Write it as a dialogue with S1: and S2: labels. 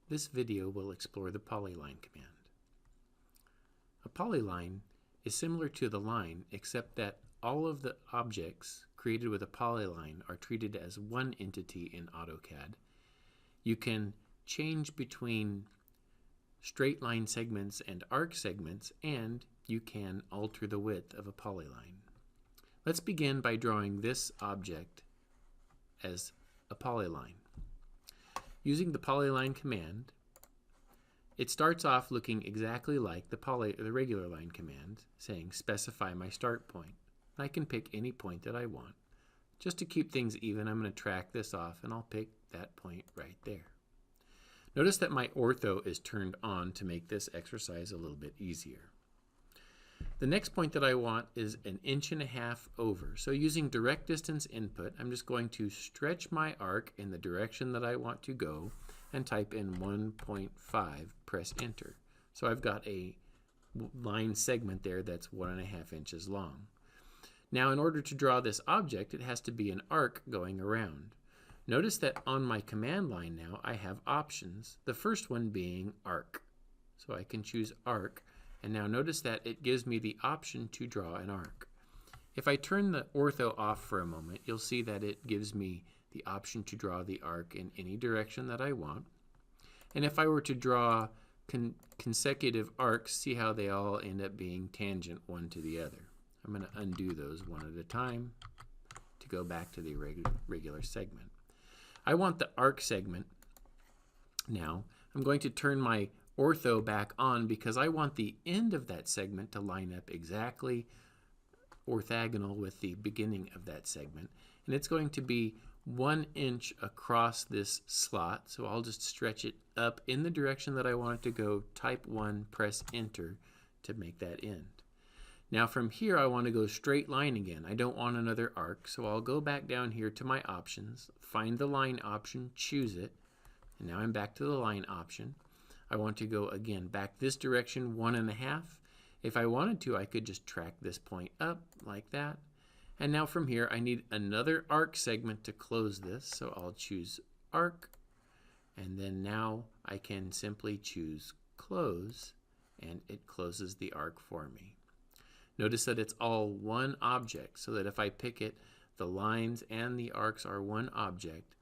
S1: This video will explore the polyline command. A polyline is similar to the line, except that all of the objects created with a polyline are treated as one entity in AutoCAD. You can change between straight line segments and arc segments, and you can alter the width of a polyline. Let's begin by drawing this object as a polyline. Using the polyline command, it starts off looking exactly like the regular line command, saying specify my start point. I can pick any point that I want. Just to keep things even, I'm going to track this off, and I'll pick that point right there. Notice that my ortho is turned on to make this exercise a little bit easier. The next point that I want is 1.5 inches over. So using direct distance input, I'm just going to stretch my arc in the direction that I want to go and type in 1.5, press enter. So I've got a line segment there that's 1.5 inches long. Now in order to draw this object, it has to be an arc going around. Notice that on my command line now I have options, the first one being arc. So I can choose arc, and now notice that it gives me the option to draw an arc. If I turn the ortho off for a moment, you'll see that it gives me the option to draw the arc in any direction that I want. And if I were to draw consecutive arcs, see how they all end up being tangent one to the other. I'm going to undo those one at a time to go back to the regular segment. I want the arc segment now. I'm going to turn my ortho back on because I want the end of that segment to line up exactly orthogonal with the beginning of that segment. And it's going to be 1 inch across this slot. So I'll just stretch it up in the direction that I want it to go, type 1, press enter to make that end. Now from here I want to go straight line again. I don't want another arc, so I'll go back down here to my options, find the line option, choose it, and now I'm back to the line option. I want to go again back this direction 1.5. If I wanted to, I could just track this point up like that. And now from here I need another arc segment to close this, so I'll choose arc, and then now I can simply choose close, and it closes the arc for me. Notice that it's all one object, so that if I pick it, the lines and the arcs are one object,